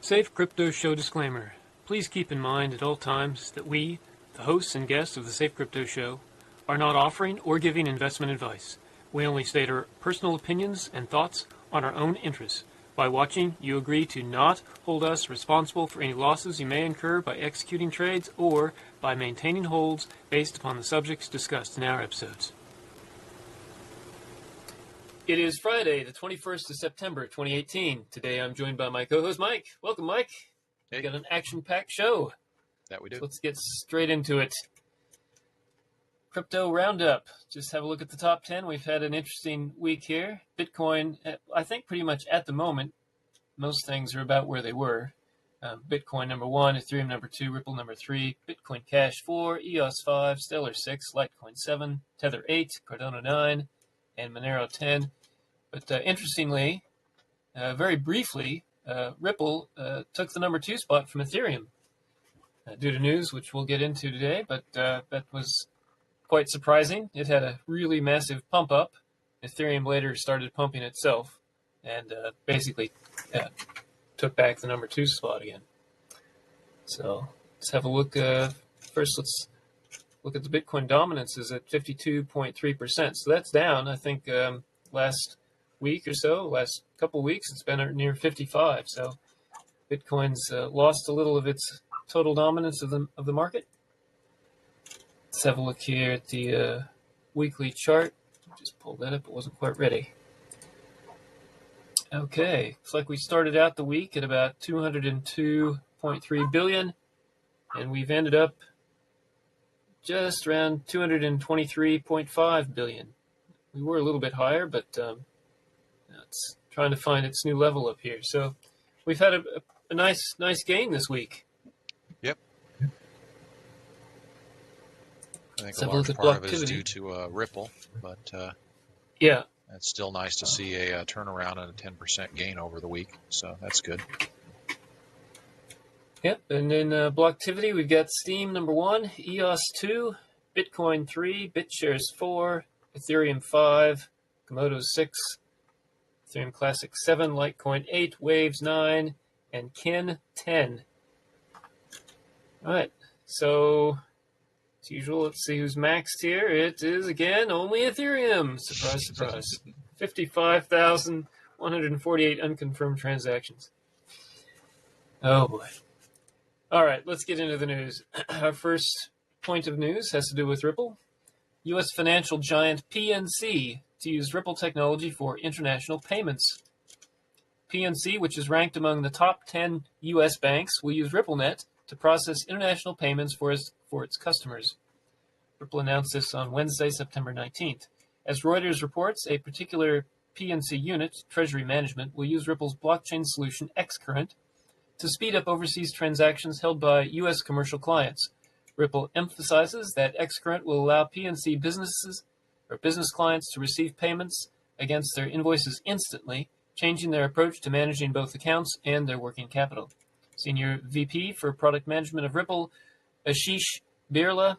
Safe Crypto Show disclaimer. Please keep in mind at all times that we, the hosts and guests of the Safe Crypto Show, are not offering or giving investment advice. We only state our personal opinions and thoughts on our own interests. By watching, you agree to not hold us responsible for any losses you may incur by executing trades or by maintaining holds based upon the subjects discussed in our episodes. It is Friday, the 21st of September, 2018. Today I'm joined by my co-host, Mike. Welcome, Mike. Hey. We've got an action-packed show. That we do. So let's get straight into it. Crypto Roundup. Just have a look at the top 10. We've had an interesting week here. Bitcoin, I think pretty much at the moment, most things are about where they were. Bitcoin number 1, Ethereum number 2, Ripple number 3, Bitcoin Cash 4, EOS 5, Stellar 6, Litecoin 7, Tether 8, Cardano 9, and Monero 10. But interestingly, very briefly, Ripple took the number 2 spot from Ethereum due to news, which we'll get into today, but that was quite surprising. It had a really massive pump up. Ethereum later started pumping itself and basically took back the number 2 spot again. So let's have a look. First, let's look at the Bitcoin dominance is at 52.3%. So that's down. I think last week or so, last couple of weeks, it's been near 55. So Bitcoin's lost a little of its total dominance of the market. Let's have a look here at the weekly chart. Just pulled that up. It wasn't quite ready. Okay. Looks like we started out the week at about 202.3 billion, and we've ended up just around 223.5 billion. We were a little bit higher, but it's trying to find its new level up here. So we've had a nice gain this week. Yep. I think Let's a have a look large at part of it is Blocktivity. due to Ripple, but Yeah. it's still nice to see a turnaround and a 10% gain over the week. So that's good. Yep, and then Blocktivity, we've got Steam number 1, EOS 2, Bitcoin 3, BitShares 4, Ethereum 5, Komodo 6, Ethereum Classic 7, Litecoin 8, Waves 9, and Kin 10. All right, so as usual, let's see who's maxed here. It is, again, only Ethereum. Surprise, surprise. 55,148 unconfirmed transactions. Oh, boy. All right, let's get into the news. Our first point of news has to do with Ripple. U.S. financial giant PNC to use Ripple technology for international payments. PNC, which is ranked among the top 10 U.S. banks, will use RippleNet to process international payments for its customers. Ripple announced this on Wednesday, September 19th. As Reuters reports, a particular PNC unit, Treasury Management, will use Ripple's blockchain solution Xcurrent to speed up overseas transactions held by U.S. commercial clients. Ripple emphasizes that Xcurrent will allow PNC business clients to receive payments against their invoices instantly, changing their approach to managing both accounts and their working capital. Senior VP for Product Management of Ripple, Ashish Birla,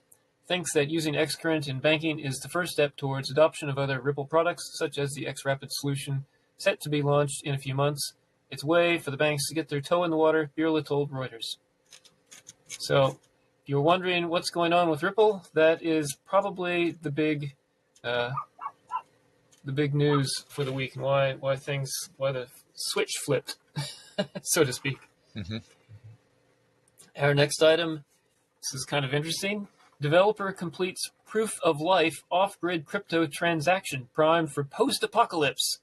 thinks that using Xcurrent in banking is the first step towards adoption of other Ripple products, such as the XRapid solution, set to be launched in a few months. It's a way for the banks to get their toe in the water, Birla told Reuters. So, if you're wondering what's going on with Ripple, that is probably the big news for the week, and why the switch flipped, so to speak. Mm-hmm. Our next item, this is kind of interesting. Developer completes proof of life off-grid crypto transaction primed for post-apocalypse.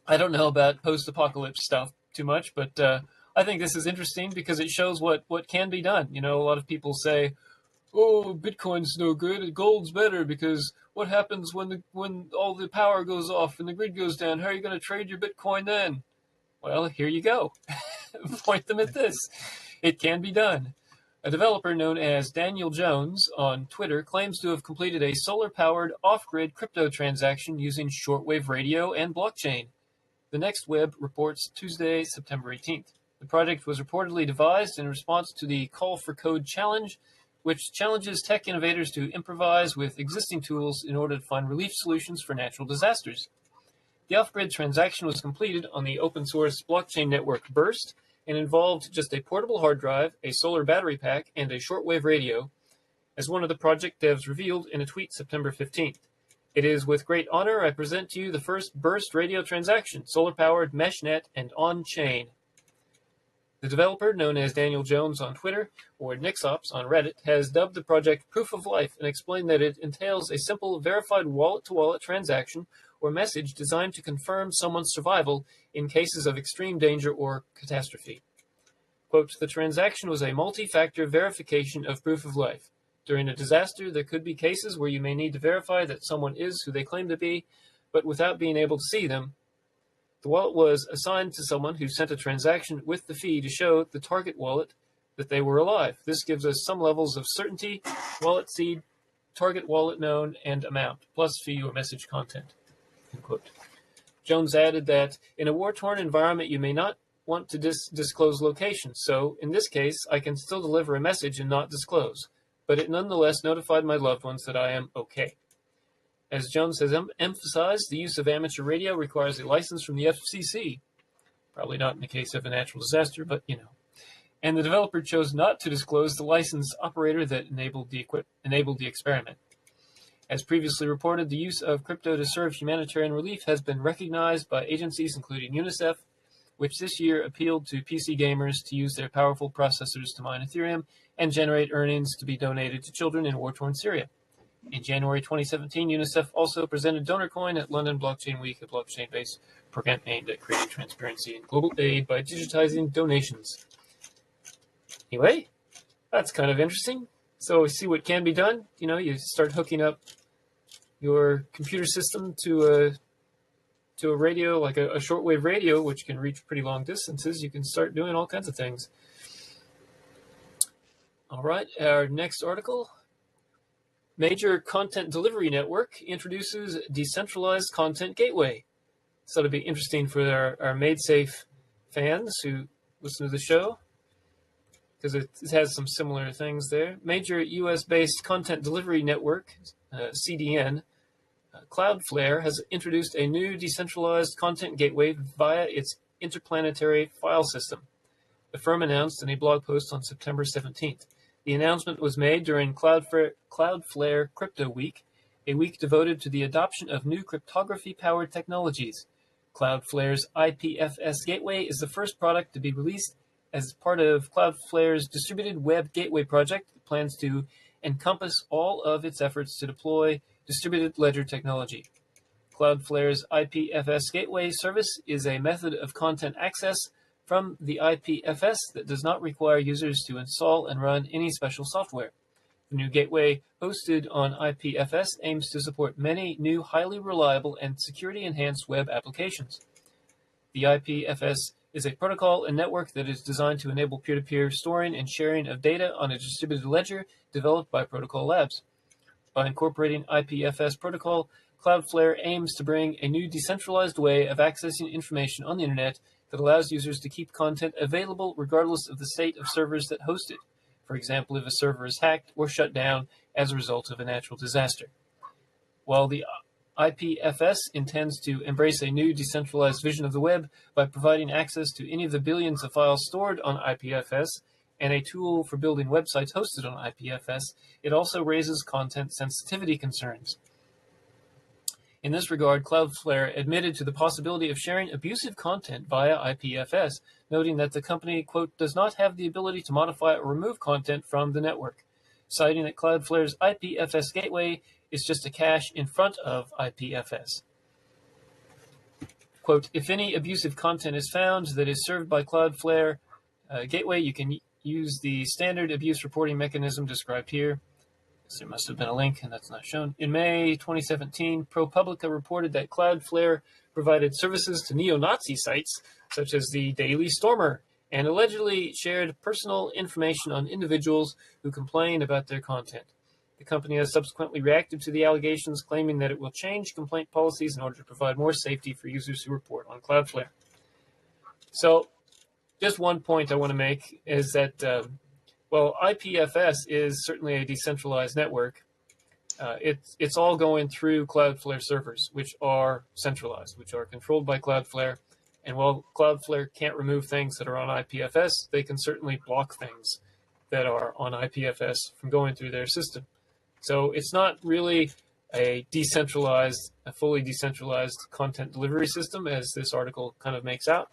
I don't know about post-apocalypse stuff too much, but I think this is interesting because it shows what can be done. You know, a lot of people say, "Oh, Bitcoin's no good. Gold's better because what happens when all the power goes off and the grid goes down? How are you going to trade your Bitcoin then?" Well, here you go. Point them at this. It can be done. A developer known as Daniel Jones on Twitter claims to have completed a solar-powered off-grid crypto transaction using shortwave radio and blockchain. The Next Web reports Tuesday, September 18th. The project was reportedly devised in response to the Call for Code challenge, which challenges tech innovators to improvise with existing tools in order to find relief solutions for natural disasters. The off-grid transaction was completed on the open-source blockchain network Burst and involved just a portable hard drive, a solar battery pack, and a shortwave radio, as one of the project devs revealed in a tweet September 15th. It is with great honor I present to you the first Burst radio transaction, solar-powered, meshnet, and on-chain. The developer, known as Daniel Jones on Twitter or Nixops on Reddit, has dubbed the project Proof of Life and explained that it entails a simple verified wallet-to-wallet transaction or message designed to confirm someone's survival in cases of extreme danger or catastrophe. Quote, the transaction was a multi-factor verification of proof of life. During a disaster, there could be cases where you may need to verify that someone is who they claim to be, but without being able to see them. The wallet was assigned to someone who sent a transaction with the fee to show the target wallet that they were alive. This gives us some levels of certainty, wallet seed, target wallet known, and amount, plus fee or message content. End quote. Jones added that in a war-torn environment, you may not want to disclose location. So, in this case, I can still deliver a message and not disclose, but it nonetheless notified my loved ones that I am okay. As Jones has emphasized, the use of amateur radio requires a license from the FCC. Probably not in the case of a natural disaster, but you know. And the developer chose not to disclose the license operator that enabled the experiment. As previously reported, the use of crypto to serve humanitarian relief has been recognized by agencies including UNICEF, which this year appealed to PC gamers to use their powerful processors to mine Ethereum and generate earnings to be donated to children in war-torn Syria. In January 2017, UNICEF also presented DonorCoin at London Blockchain Week, a blockchain-based program aimed at creating transparency in global aid by digitizing donations. Anyway, that's kind of interesting. So see what can be done. You know, you start hooking up your computer system to a radio, like a shortwave radio, which can reach pretty long distances. You can start doing all kinds of things. All right, our next article. Major content delivery network introduces decentralized content gateway. So it'll be interesting for our MaidSafe fans who listen to the show, because it has some similar things there. Major US-based content delivery network, CDN, Cloudflare, has introduced a new decentralized content gateway via its interplanetary file system. The firm announced in a blog post on September 17th. The announcement was made during Cloudflare Crypto Week, a week devoted to the adoption of new cryptography-powered technologies. Cloudflare's IPFS gateway is the first product to be released as part of Cloudflare's distributed web gateway project that plans to encompass all of its efforts to deploy distributed ledger technology. Cloudflare's IPFS gateway service is a method of content access from the IPFS that does not require users to install and run any special software. The new gateway hosted on IPFS aims to support many new highly reliable and security-enhanced web applications. The IPFS is a protocol and network that is designed to enable peer-to-peer storing and sharing of data on a distributed ledger developed by Protocol Labs. By incorporating IPFS protocol, Cloudflare aims to bring a new decentralized way of accessing information on the internet that allows users to keep content available regardless of the state of servers that host it. For example, if a server is hacked or shut down as a result of a natural disaster. While the IPFS intends to embrace a new decentralized vision of the web by providing access to any of the billions of files stored on IPFS and a tool for building websites hosted on IPFS, it also raises content sensitivity concerns. In this regard, Cloudflare admitted to the possibility of sharing abusive content via IPFS, noting that the company, quote, does not have the ability to modify or remove content from the network, citing that Cloudflare's IPFS gateway is just a cache in front of IPFS. Quote, if any abusive content is found that is served by Cloudflare gateway, you can use the standard abuse reporting mechanism described here. So there must have been a link, and that's not shown. In May 2017, ProPublica reported that Cloudflare provided services to neo-Nazi sites, such as the Daily Stormer, and allegedly shared personal information on individuals who complained about their content. The company has subsequently reacted to the allegations, claiming that it will change complaint policies in order to provide more safety for users who report on Cloudflare. So, just one point I want to make is that, well, IPFS is certainly a decentralized network, It's all going through Cloudflare servers, which are centralized, which are controlled by Cloudflare. And while Cloudflare can't remove things that are on IPFS, they can certainly block things that are on IPFS from going through their system. So it's not really a fully decentralized content delivery system, as this article kind of makes out.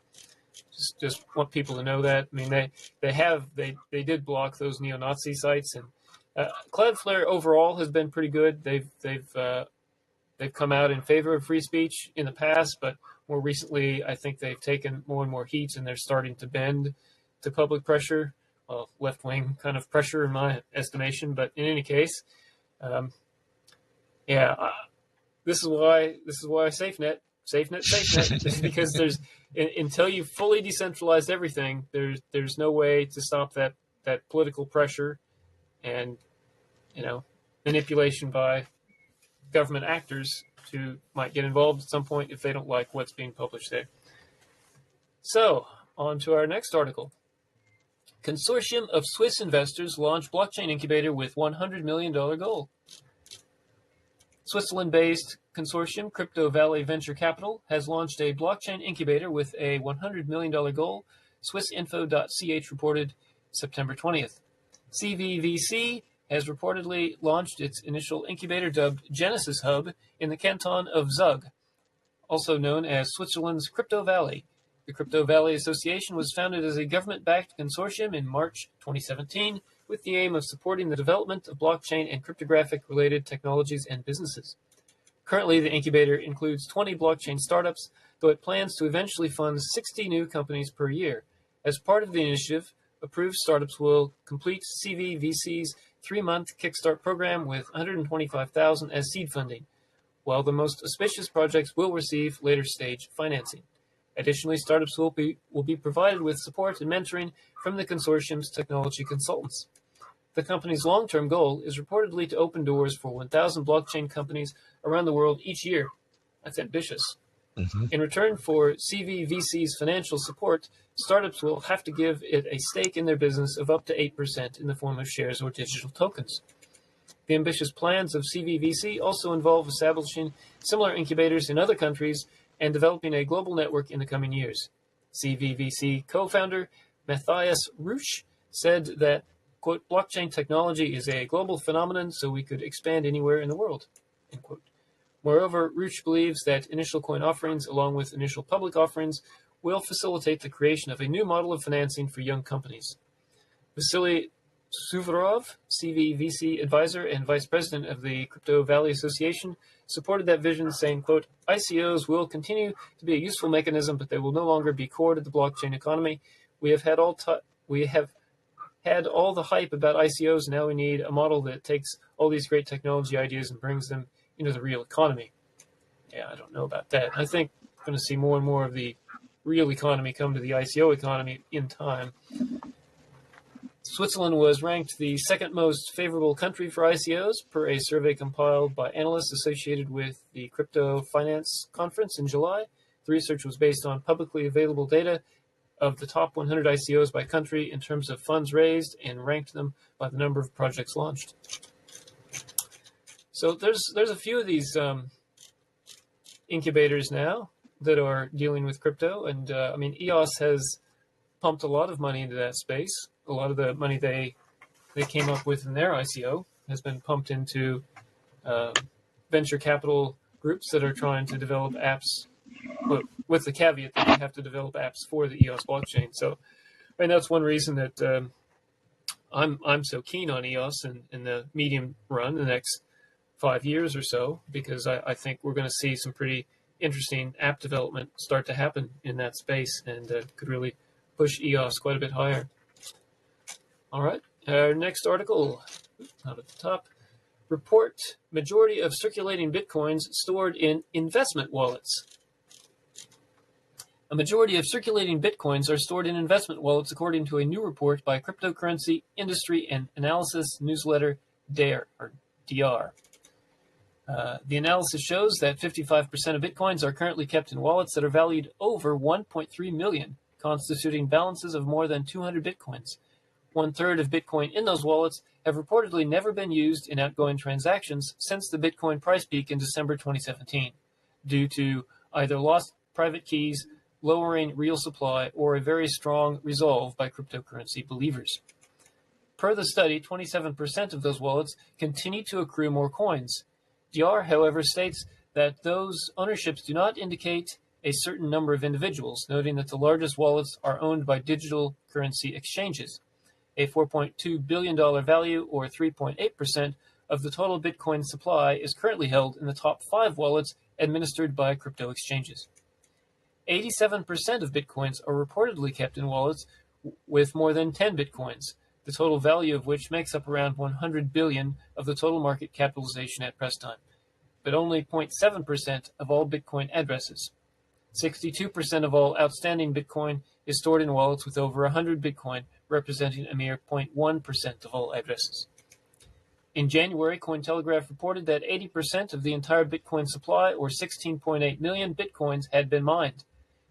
Just want people to know that. I mean, they did block those neo-Nazi sites, and Cloudflare overall has been pretty good. They've come out in favor of free speech in the past, but more recently, I think they've taken more and more heat, and they're starting to bend to public pressure, well, left-wing kind of pressure in my estimation. But in any case, this is why SafeNet, because there's until you've fully decentralized everything, there's no way to stop that political pressure and manipulation by government actors who might get involved at some point if they don't like what's being published there. So, on to our next article. Consortium of Swiss investors launch blockchain incubator with $100 million goal. Switzerland-based consortium Crypto Valley Venture Capital has launched a blockchain incubator with a $100 million goal, swissinfo.ch reported September 20th. CVVC has reportedly launched its initial incubator dubbed Genesis Hub in the canton of Zug, also known as Switzerland's Crypto Valley. The Crypto Valley Association was founded as a government-backed consortium in March 2017 with the aim of supporting the development of blockchain and cryptographic-related technologies and businesses. Currently, the incubator includes 20 blockchain startups, though it plans to eventually fund 60 new companies per year. As part of the initiative, approved startups will complete CVVC's 3-month Kickstart program with $125,000 as seed funding, while the most auspicious projects will receive later-stage financing. Additionally, startups will be provided with support and mentoring from the consortium's technology consultants. The company's long-term goal is reportedly to open doors for 1,000 blockchain companies around the world each year. That's ambitious. Mm-hmm. In return for CVVC's financial support, startups will have to give it a stake in their business of up to 8% in the form of shares or digital tokens. The ambitious plans of CVVC also involve establishing similar incubators in other countries and developing a global network in the coming years. CVVC co-founder Matthias Rusch said that, quote, blockchain technology is a global phenomenon, so we could expand anywhere in the world, end quote. Moreover, Rusch believes that initial coin offerings, along with initial public offerings, will facilitate the creation of a new model of financing for young companies. Vasily Suvorov, CVVC advisor and vice president of the Crypto Valley Association, supported that vision, saying, quote, ICOs will continue to be a useful mechanism, but they will no longer be core to the blockchain economy. We have had all the hype about ICOs. Now we need a model that takes all these great technology ideas and brings them into the real economy. Yeah, I don't know about that. I think we're going to see more and more of the real economy come to the ICO economy in time. Switzerland was ranked the second most favorable country for ICOs per a survey compiled by analysts associated with the Crypto Finance Conference in July. The research was based on publicly available data of the top 100 ICOs by country in terms of funds raised and ranked them by the number of projects launched. So there's a few of these incubators now that are dealing with crypto, and EOS has pumped a lot of money into that space. A lot of the money they came up with in their ICO has been pumped into venture capital groups that are trying to develop apps, with the caveat that they have to develop apps for the EOS blockchain. So, that's one reason that I'm so keen on EOS in the medium run, the next 5 years or so, because I think we're going to see some pretty interesting app development start to happen in that space, and could really push EOS quite a bit higher. All right, our next article, not at the top. Report, majority of circulating Bitcoins stored in investment wallets. A majority of circulating Bitcoins are stored in investment wallets, according to a new report by cryptocurrency industry and analysis newsletter DR. The analysis shows that 55% of Bitcoins are currently kept in wallets that are valued over 1.3 million, constituting balances of more than 200 Bitcoins. 1/3 of Bitcoin in those wallets have reportedly never been used in outgoing transactions since the Bitcoin price peak in December 2017, due to either lost private keys, lowering real supply, or a very strong resolve by cryptocurrency believers. Per the study, 27% of those wallets continue to accrue more coins. DR, however, states that those ownerships do not indicate a certain number of individuals, noting that the largest wallets are owned by digital currency exchanges. A $4.2 billion value, or 3.8% of the total Bitcoin supply, is currently held in the top 5 wallets administered by crypto exchanges. 87% of Bitcoins are reportedly kept in wallets with more than 10 Bitcoins, the total value of which makes up around 100 billion of the total market capitalization at press time, but only 0.7% of all Bitcoin addresses. 62% of all outstanding Bitcoin is stored in wallets with over 100 Bitcoin, representing a mere 0.1% of all addresses. In January, Cointelegraph reported that 80% of the entire Bitcoin supply, or 16.8 million Bitcoins, had been mined.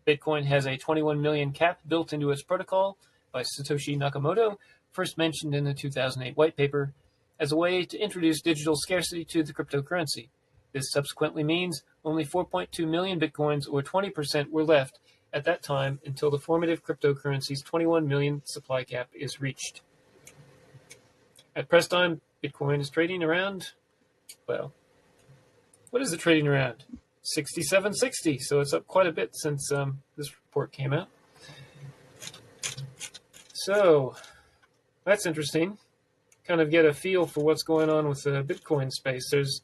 Bitcoin has a 21 million cap built into its protocol by Satoshi Nakamoto, first mentioned in the 2008 white paper, as a way to introduce digital scarcity to the cryptocurrency. This subsequently means only 4.2 million Bitcoins, or 20%, were left at that time until the formative cryptocurrency's 21 million supply cap is reached. At press time, Bitcoin is trading around, well, what is it trading around? 67.60, so it's up quite a bit since this report came out. So, that's interesting. Kind of get a feel for what's going on with the Bitcoin space. There's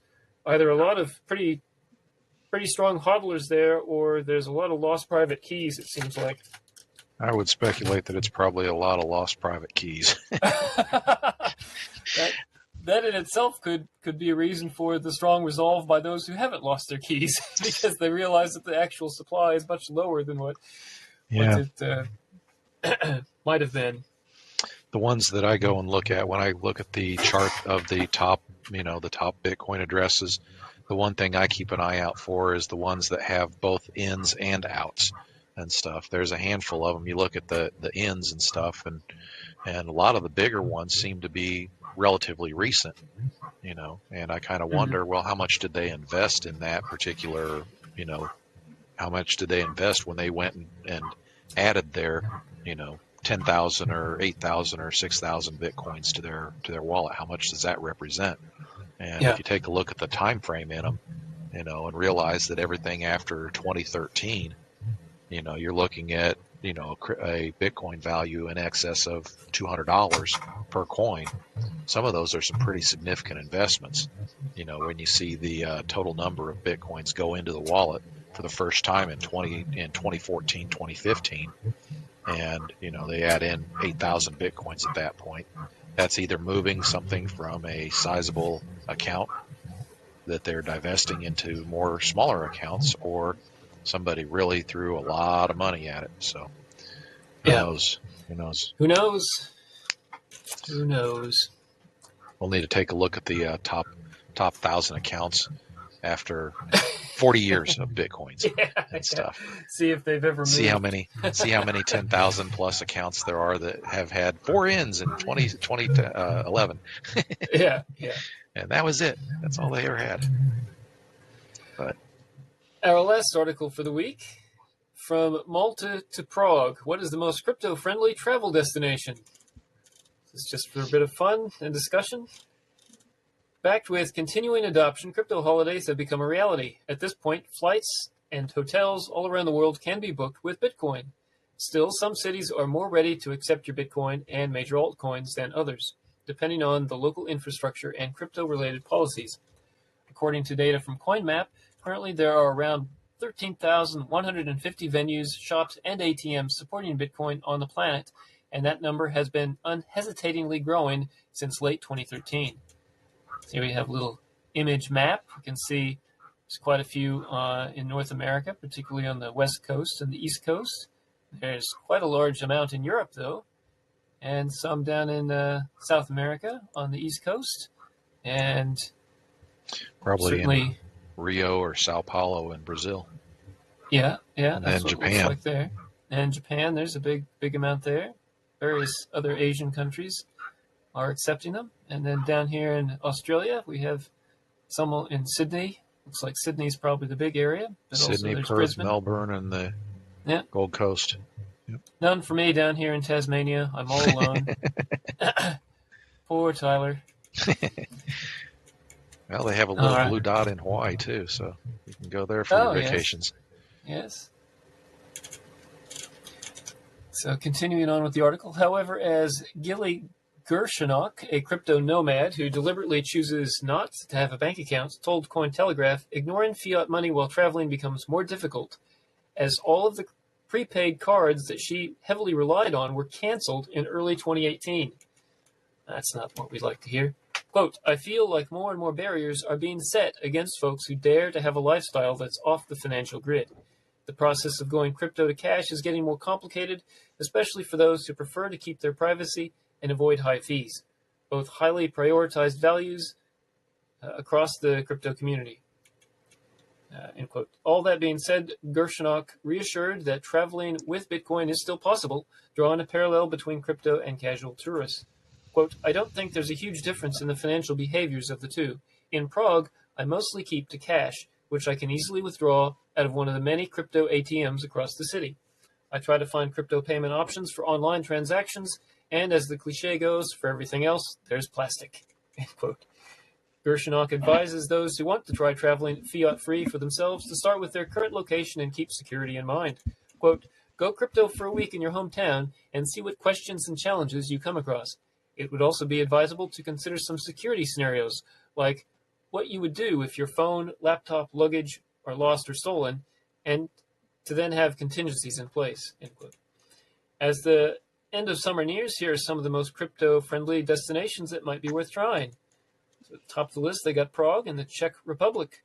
either a lot of pretty strong hodlers there, or there's a lot of lost private keys, it seems like. I would speculate that it's probably a lot of lost private keys. That in itself could be a reason for the strong resolve by those who haven't lost their keys, because they realize that the actual supply is much lower than what it might have been. The ones that I go and look at when I look at the chart of the top Bitcoin addresses, the one thing I keep an eye out for is the ones that have both ins and outs and stuff. There's a handful of them. You look at the ins and stuff, and a lot of the bigger ones seem to be relatively recent, and I kind of wonder, well, how much did they invest in that particular, how much did they invest when they went and added their, 10,000 or 8,000 or 6,000 Bitcoins to their wallet? How much does that represent? And if you take a look at the time frame in them, and realize that everything after 2013, you're looking at, a Bitcoin value in excess of $200 per coin. Some of those are some pretty significant investments. When you see the total number of Bitcoins go into the wallet for the first time in 2014, 2015, and they add in 8,000 Bitcoins at that point. That's either moving something from a sizable account that they're divesting into more smaller accounts, or somebody really threw a lot of money at it. So who knows? Who knows? We'll need to take a look at the top 1,000 accounts after 40 years of Bitcoins and stuff. See if they've ever moved. See how many 10,000 plus accounts there are that have had 4 ins in 2011. Yeah. And that was it. That's all they ever had. But our last article for the week, from Malta to Prague, what is the most crypto-friendly travel destination? This is just for a bit of fun and discussion. Backed with continuing adoption, crypto holidays have become a reality. At this point, flights and hotels all around the world can be booked with Bitcoin. Still, some cities are more ready to accept your Bitcoin and major altcoins than others, depending on the local infrastructure and crypto-related policies. According to data from CoinMap, currently there are around 13,150 venues, shops, and ATMs supporting Bitcoin on the planet, and that number has been unhesitatingly growing since late 2013. So here we have a little image map. You can see there's quite a few in North America, particularly on the West Coast and the East Coast. There's quite a large amount in Europe, though, and some down in South America on the East Coast, and probably certainly in Rio or Sao Paulo in Brazil. Yeah, and that's then what Japan. It looks like there. And Japan, there's a big amount there. various other Asian countries are accepting them. And then down here in Australia, we have some in Sydney. Looks like Sydney's probably the big area, but Sydney, also there's Perth, Brisbane. Melbourne, and the Gold Coast. None for me down here in Tasmania. I'm all alone. Poor Tyler. Well, they have a little blue dot in Hawaii too, so you can go there for your vacations. Yes. So continuing on with the article, however, as Gilly Gershonok, a crypto nomad who deliberately chooses not to have a bank account, told Cointelegraph, ignoring fiat money while traveling becomes more difficult, as all of the prepaid cards that she heavily relied on were canceled in early 2018. That's not what we'd like to hear. Quote, I feel like more and more barriers are being set against folks who dare to have a lifestyle that's off the financial grid. The process of going crypto to cash is getting more complicated, especially for those who prefer to keep their privacy and avoid high fees, both highly prioritized values across the crypto community. End quote. All that being said, Gershonok reassured that traveling with Bitcoin is still possible, drawing a parallel between crypto and casual tourists. Quote, I don't think there's a huge difference in the financial behaviors of the two. In Prague, I mostly keep to cash, which I can easily withdraw out of one of the many crypto ATMs across the city. I try to find crypto payment options for online transactions, and as the cliche goes, for everything else, there's plastic. End quote. Gershonok advises those who want to try traveling fiat-free for themselves to start with their current location and keep security in mind. Quote, go crypto for a week in your hometown and see what questions and challenges you come across. It would also be advisable to consider some security scenarios, like what you would do if your phone, laptop, luggage are lost or stolen, and to then have contingencies in place. End quote. As the end of summer nears, here are some of the most crypto-friendly destinations that might be worth trying. So at the top of the list, they got Prague and the Czech Republic.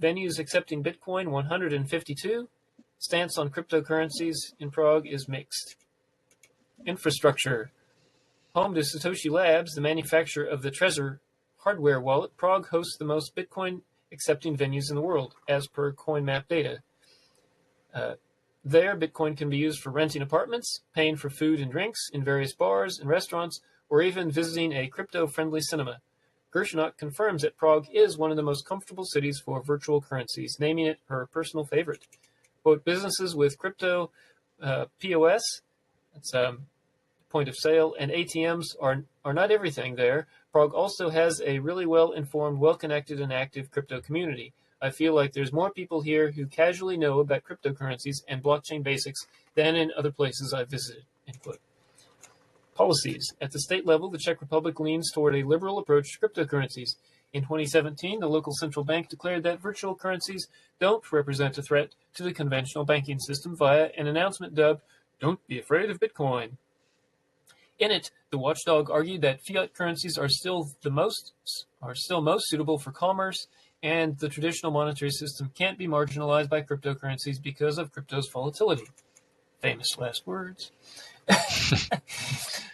Venues accepting Bitcoin, 152. Stance on cryptocurrencies in Prague is mixed. Infrastructure. Home to Satoshi Labs, the manufacturer of the Trezor hardware wallet, Prague hosts the most Bitcoin-accepting venues in the world, as per CoinMap data. There, Bitcoin can be used for renting apartments, paying for food and drinks in various bars and restaurants, or even visiting a crypto-friendly cinema. Gershonok confirms that Prague is one of the most comfortable cities for virtual currencies, naming it her personal favorite. Quote, businesses with crypto POS, that's point of sale, and ATMs are not everything there. Prague also has a really well-informed, well-connected, and active crypto community. I feel like there's more people here who casually know about cryptocurrencies and blockchain basics than in other places I've visited. End quote. Policies. At the state level, the Czech Republic leans toward a liberal approach to cryptocurrencies. In 2017, the local central bank declared that virtual currencies don't represent a threat to the conventional banking system via an announcement dubbed, Don't Be Afraid of Bitcoin. In it, the watchdog argued that fiat currencies are still most suitable for commerce, and the traditional monetary system can't be marginalized by cryptocurrencies because of crypto's volatility. Famous last words.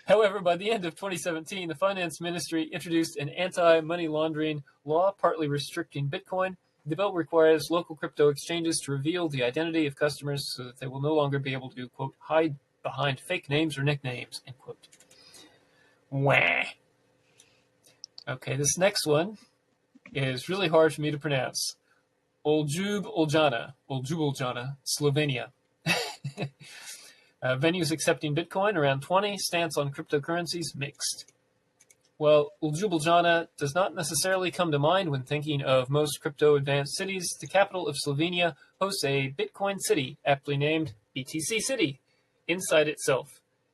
However, by the end of 2017, the Finance Ministry introduced an anti-money laundering law partly restricting Bitcoin. The bill requires local crypto exchanges to reveal the identity of customers so that they will no longer be able to, quote, hide behind fake names or nicknames, end quote. Wah. Okay, this next one is really hard for me to pronounce. Oljubuljana, Slovenia. Venues accepting Bitcoin, around 20. Stance on cryptocurrencies, mixed. Well, Oljubuljana does not necessarily come to mind when thinking of most crypto-advanced cities. The capital of Slovenia hosts a Bitcoin city, aptly named BTC City, inside itself.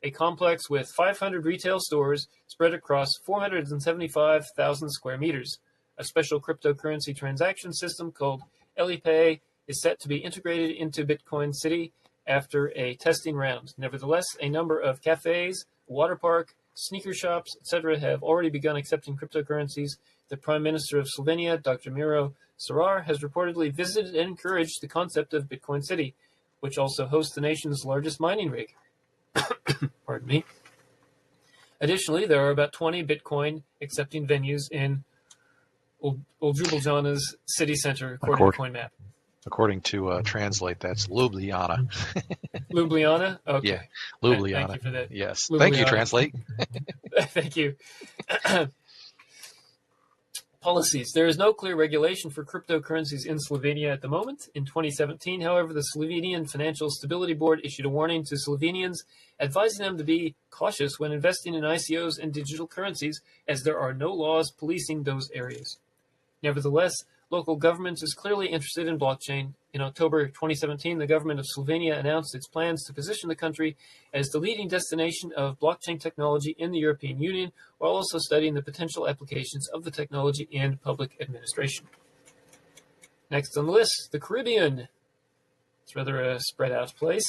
A complex with 500 retail stores spread across 475,000 square meters. A special cryptocurrency transaction system called Elipay is set to be integrated into Bitcoin City after a testing round. Nevertheless, a number of cafes, water park, sneaker shops, etc. have already begun accepting cryptocurrencies. The Prime Minister of Slovenia, Dr. Miro Cerar, has reportedly visited and encouraged the concept of Bitcoin City, which also hosts the nation's largest mining rig. Pardon me. Additionally, there are about 20 Bitcoin accepting venues in Oljubuljana's city center, according to CoinMap. According to Translate, that's Ljubljana. Ljubljana? Okay. Yeah, Ljubljana. Thank you for that. Yes. Ljubljana. Thank you, Translate. Thank you. Policies. There is no clear regulation for cryptocurrencies in Slovenia at the moment. In 2017, however, the Slovenian Financial Stability Board issued a warning to Slovenians, advising them to be cautious when investing in ICOs and digital currencies, as there are no laws policing those areas. Nevertheless, local government is clearly interested in blockchain. In October 2017, the government of Slovenia announced its plans to position the country as the leading destination of blockchain technology in the European Union, while also studying the potential applications of the technology in public administration. Next on the list, the Caribbean. It's rather a spread out place.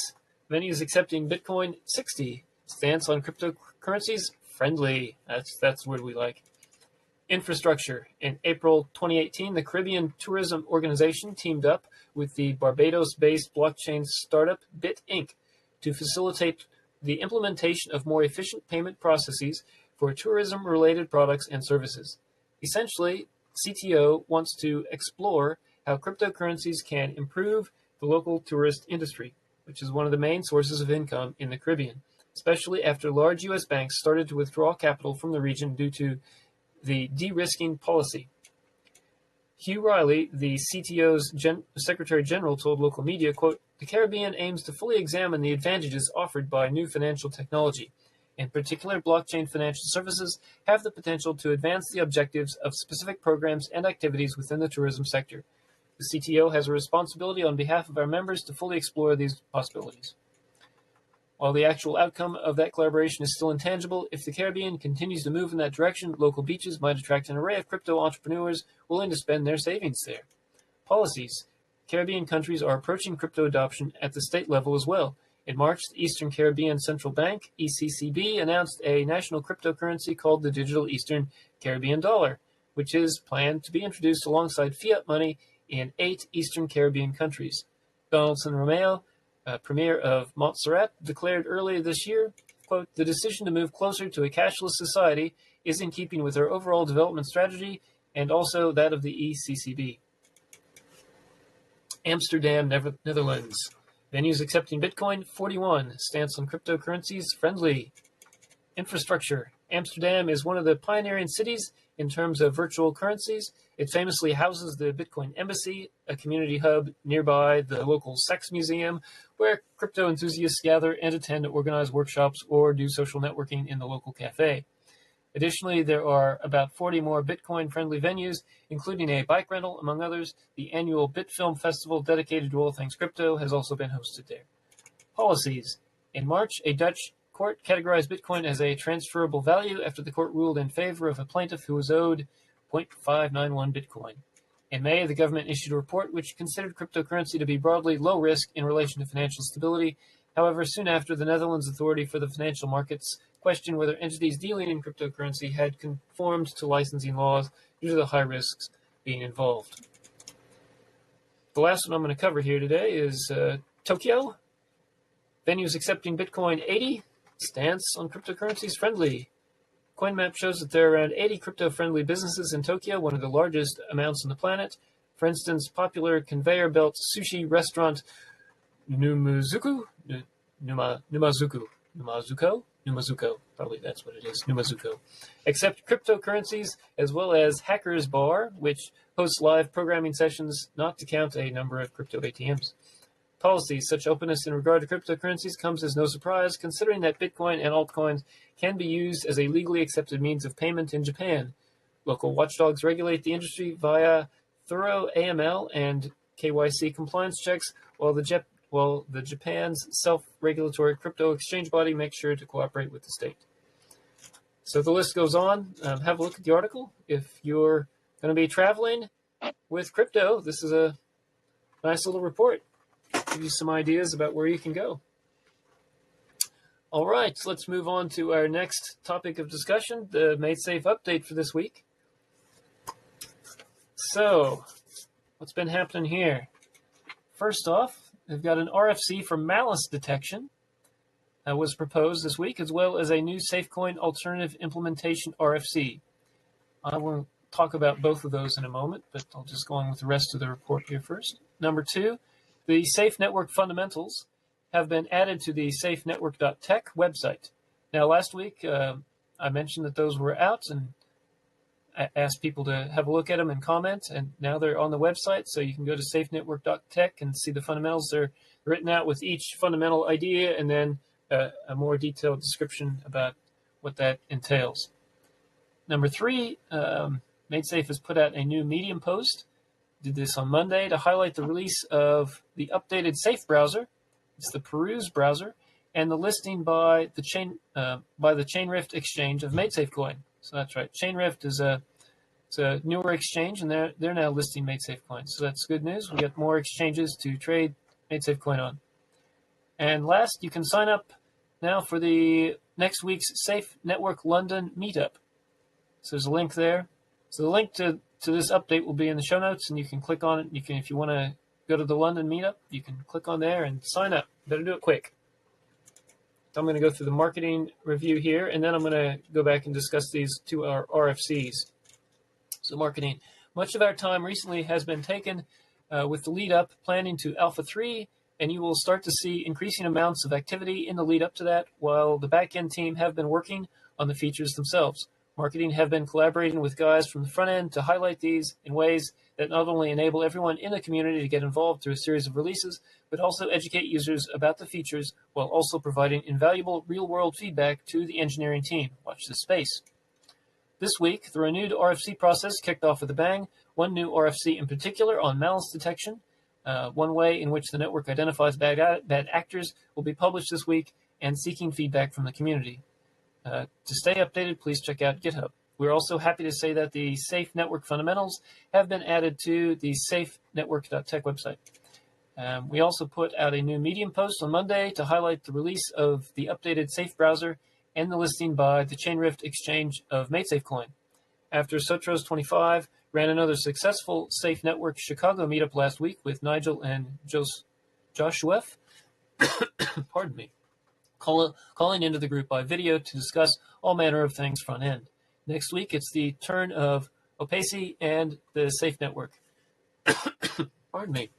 Venues accepting Bitcoin 60. Stance on cryptocurrencies friendly. That's the word we like. Infrastructure. In April 2018, the Caribbean Tourism Organization teamed up with the Barbados-based blockchain startup Bit Inc. to facilitate the implementation of more efficient payment processes for tourism-related products and services. Essentially, CTO wants to explore how cryptocurrencies can improve the local tourist industry, which is one of the main sources of income in the Caribbean, especially after large U.S. banks started to withdraw capital from the region due to the de-risking policy. Hugh Riley, the CTO's Secretary General, told local media, quote, "The Caribbean aims to fully examine the advantages offered by new financial technology. In particular, blockchain financial services have the potential to advance the objectives of specific programs and activities within the tourism sector. The CTO has a responsibility on behalf of our members to fully explore these possibilities." While the actual outcome of that collaboration is still intangible, if the Caribbean continues to move in that direction, local beaches might attract an array of crypto entrepreneurs willing to spend their savings there. Policies. Caribbean countries are approaching crypto adoption at the state level as well. In March, the Eastern Caribbean Central Bank, ECCB, announced a national cryptocurrency called the Digital Eastern Caribbean Dollar, which is planned to be introduced alongside fiat money in 8 Eastern Caribbean countries. Donaldson Romeo, Premier of Montserrat, declared earlier this year, quote, "The decision to move closer to a cashless society is in keeping with our overall development strategy and also that of the ECCB." Amsterdam, Netherlands. Venues accepting Bitcoin 41. Stance on cryptocurrencies friendly. Infrastructure. Amsterdam is one of the pioneering cities in terms of virtual currencies. It famously houses the Bitcoin Embassy, a community hub nearby the local sex museum, where crypto enthusiasts gather and attend organized workshops or do social networking in the local cafe. Additionally, there are about 40 more Bitcoin-friendly venues, including a bike rental, among others. The annual BitFilm Festival dedicated to all things crypto has also been hosted there. Policies. In March, a Dutch court categorized Bitcoin as a transferable value after the court ruled in favor of a plaintiff who was owed 0.591 Bitcoin. In May, the government issued a report which considered cryptocurrency to be broadly low risk in relation to financial stability. However, soon after, the Netherlands Authority for the Financial Markets questioned whether entities dealing in cryptocurrency had conformed to licensing laws due to the high risks being involved. The last one I'm going to cover here today is Tokyo. Venues accepting Bitcoin 80. Stance on cryptocurrencies friendly. CoinMap shows that there are around 80 crypto-friendly businesses in Tokyo, one of the largest amounts on the planet. For instance, popular conveyor belt sushi restaurant Numazuko, probably that's what it is, Numazuko, accept cryptocurrencies, as well as Hackers Bar, which hosts live programming sessions, not to count a number of crypto ATMs. Policies. Such openness in regard to cryptocurrencies comes as no surprise, considering that Bitcoin and altcoins can be used as a legally accepted means of payment in Japan. Local watchdogs regulate the industry via thorough AML and KYC compliance checks, while the Japan's self-regulatory crypto exchange body makes sure to cooperate with the state. So the list goes on. Have a look at the article. If you're going to be traveling with crypto, this is a nice little report. Give you some ideas about where you can go. All right, so let's move on to our next topic of discussion, the MaidSafe update for this week. So, what's been happening here? First off, they've got an RFC for malice detection that was proposed this week, as well as a new SafeCoin alternative implementation RFC. I will talk about both of those in a moment, but I'll just go on with the rest of the report here first. Number 2, the Safe Network fundamentals have been added to the safenetwork.tech website. Now, last week, I mentioned that those were out, and I asked people to have a look at them and comment, and now they're on the website, so you can go to safenetwork.tech and see the fundamentals. They're written out with each fundamental idea and then a more detailed description about what that entails. Number 3, MaidSafe has put out a new Medium post. Did this on Monday to highlight the release of the updated Safe browser. It's the Peruse browser, and the listing by the Chainrift exchange of MaidSafe coin. So that's right. Chainrift is a newer exchange, and they're now listing MaidSafe coin. So that's good news. We got more exchanges to trade MaidSafe coin on. And last, you can sign up now for the next week's Safe Network London meetup. So there's a link there. So the link to this update will be in the show notes, and you can click on it. You can, if you want to go to the London meetup, you can click on there and sign up. Better do it quick. So I'm going to go through the marketing review here, and then I'm going to go back and discuss these two RFCs. So marketing. Much of our time recently has been taken with the lead up planning to Alpha 3, and you will start to see increasing amounts of activity in the lead up to that, while the back-end team have been working on the features themselves. Marketing have been collaborating with guys from the front end to highlight these in ways that not only enable everyone in the community to get involved through a series of releases, but also educate users about the features while also providing invaluable real-world feedback to the engineering team. Watch this space. This week, the renewed RFC process kicked off with a bang. One new RFC in particular on malice detection. One way in which the network identifies bad actors will be published this week, and seeking feedback from the community. To stay updated, please check out GitHub. We're also happy to say that the Safe Network fundamentals have been added to the safenetwork.tech website. We also put out a new Medium post on Monday to highlight the release of the updated Safe browser and the listing by the Chainrift exchange of MaidSafe coin. After Sotros 25 ran another successful Safe Network Chicago meetup last week with Nigel and Joshua, pardon me, calling into the group by video to discuss all manner of things front end. Next week, it's the turn of Opacy and the Safe Network. Pardon me.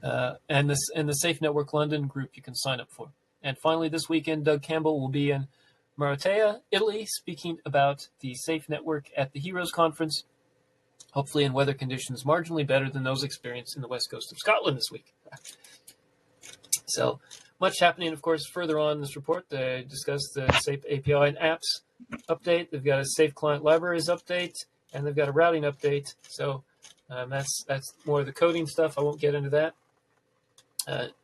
And the Safe Network London group you can sign up for. And finally, this weekend, Doug Campbell will be in Maratea, Italy, speaking about the Safe Network at the Heroes Conference, hopefully in weather conditions marginally better than those experienced in the west coast of Scotland this week. So much happening, of course, further on in this report. They discuss the Safe API and apps update. They've got a Safe Client Libraries update, and they've got a routing update. So that's more of the coding stuff. I won't get into that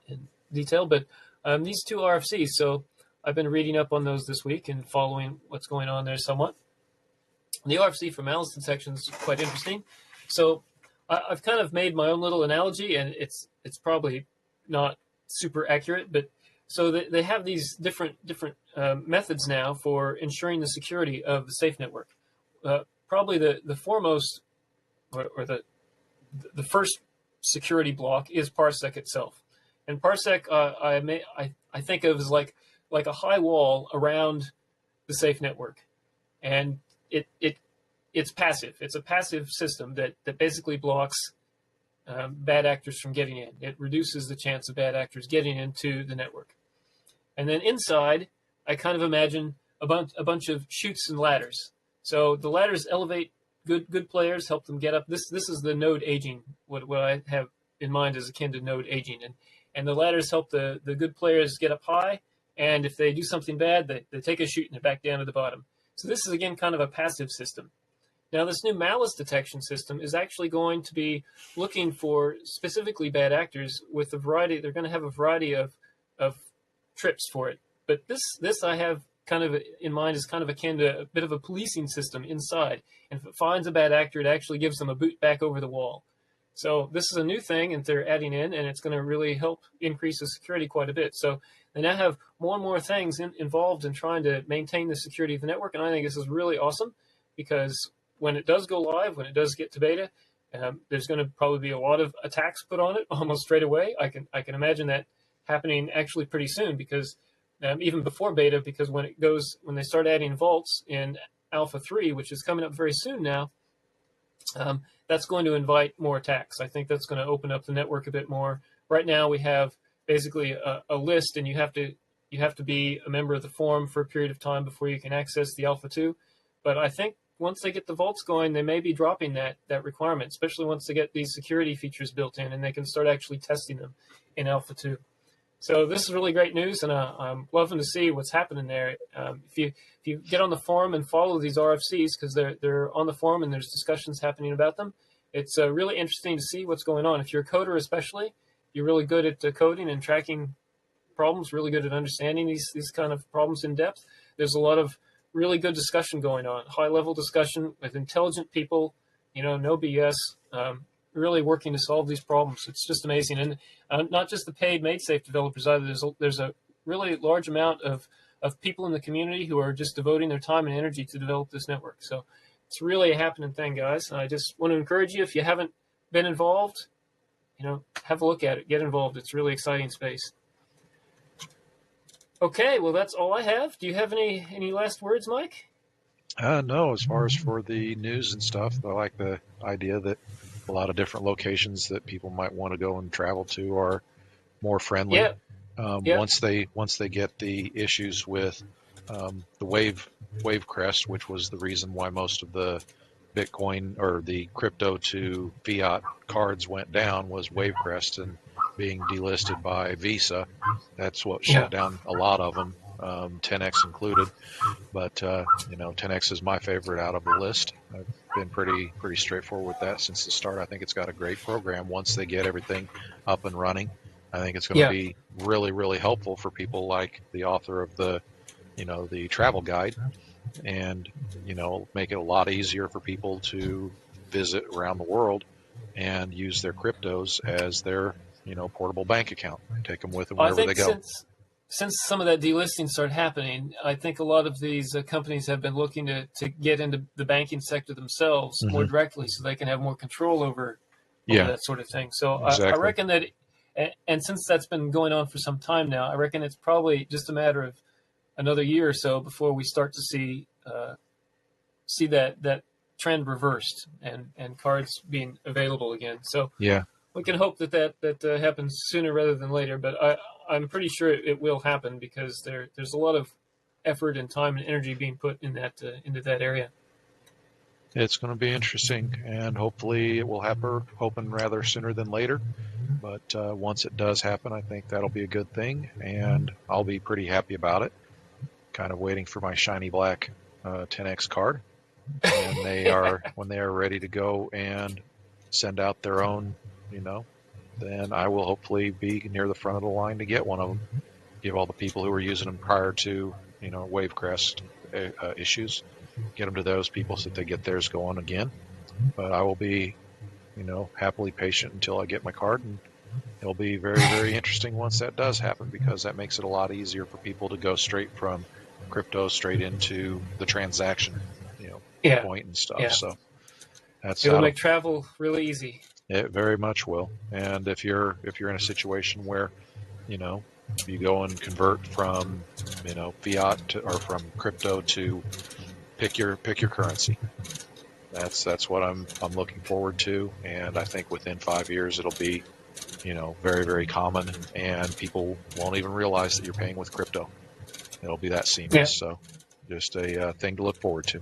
in detail, but these two RFCs, so I've been reading up on those this week and following what's going on there somewhat. The RFC for malice detection is quite interesting. So I've kind of made my own little analogy, and it's probably not super accurate, but so they have these different methods now for ensuring the security of the Safe Network. Probably the foremost or the first security block is Parsec itself. And Parsec, I think of as like a high wall around the Safe Network, and it's passive. It's a passive system that basically blocks bad actors from getting in. It reduces the chance of bad actors getting into the network. And then inside, I kind of imagine a bunch of chutes and ladders. So the ladders elevate good players, help them get up. This is the node aging. What I have in mind is akin to node aging, and the ladders help the good players get up high. And if they do something bad, they take a chute and they're back down to the bottom. So this is again kind of a passive system. Now, this new malice detection system is actually going to be looking for specifically bad actors with a variety. They're going to have a variety of trips for it. But this I have kind of in mind is kind of akin to a bit of a policing system inside. And if it finds a bad actor, it actually gives them a boot back over the wall. So this is a new thing, and they're adding in, and it's going to really help increase the security quite a bit. So they now have more and more things involved in trying to maintain the security of the network, and I think this is really awesome because when it does go live, when it does get to beta, there's going to probably be a lot of attacks put on it almost straight away. I can imagine that happening actually pretty soon because even before beta, because when they start adding vaults in Alpha 3, which is coming up very soon now, that's going to invite more attacks. I think that's going to open up the network a bit more. Right now, we have basically a list, and you have to be a member of the forum for a period of time before you can access the Alpha 2. But I think once they get the vaults going, they may be dropping that requirement, especially once they get these security features built in and they can start actually testing them in Alpha 2. So this is really great news, and I'm loving to see what's happening there. If you get on the forum and follow these RFCs, because they're on the forum and there's discussions happening about them, it's really interesting to see what's going on. If you're a coder especially, you're really good at coding and tracking problems, really good at understanding these kind of problems in depth. There's a lot of really good discussion going on, high-level discussion with intelligent people, no BS, really working to solve these problems. It's just amazing. And not just the paid MaidSafe developers either. There's a really large amount of people in the community who are just devoting their time and energy to develop this network. So it's really a happening thing, guys. And I just want to encourage you, if you haven't been involved, have a look at it. Get involved. It's really exciting space. Okay, well, that's all I have. Do you have any last words, Mike? No, as far as for the news and stuff, I like the idea that a lot of different locations that people might want to go and travel to are more friendly. Yeah. Once they get the issues with the wave crest, which was the reason why most of the Bitcoin or the crypto to fiat cards went down, was wave crest and being delisted by Visa. That's what shut down a lot of them, 10x included. But 10x is my favorite out of the list. I've been pretty straightforward with that since the start. I think it's got a great program. Once they get everything up and running, I think it's going to be really, really helpful for people like the author of the travel guide, and make it a lot easier for people to visit around the world and use their cryptos as their portable bank account. Take them with them wherever they go. Since some of that delisting started happening, I think a lot of these companies have been looking to get into the banking sector themselves more directly, so they can have more control over that sort of thing. So exactly. I reckon that, and since that's been going on for some time now, I reckon it's probably just a matter of another year or so before we start to see that trend reversed and cards being available again. So we can hope that happens sooner rather than later. But I'm pretty sure it will happen, because there's a lot of effort and time and energy being put in into that area. It's going to be interesting, and hopefully it will happen rather sooner than later. But once it does happen, I think that'll be a good thing, and I'll be pretty happy about it. Kind of waiting for my shiny black 10x card, and when they are ready to go and send out their own, then I will hopefully be near the front of the line to get one of them. Give all the people who were using them prior to wave crest issues, get them to those people so that they get theirs going again. But I will be happily patient until I get my card, and it'll be very, very interesting once that does happen, because that makes it a lot easier for people to go straight from crypto straight into the transaction point and stuff. So it'll make travel really easy. It very much will. And if you're in a situation where if you go and convert from fiat or from crypto to pick your currency, that's what I'm looking forward to. And I think within 5 years it'll be very, very common, and people won't even realize that you're paying with crypto. It'll be that seamless. So just a thing to look forward to.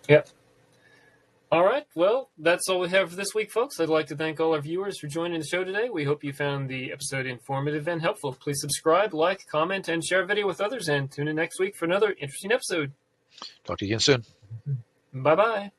Yep. All right. Well, that's all we have for this week, folks. I'd like to thank all our viewers for joining the show today. We hope you found the episode informative and helpful. Please subscribe, like, comment, and share our video with others, and tune in next week for another interesting episode. Talk to you again soon. Bye-bye.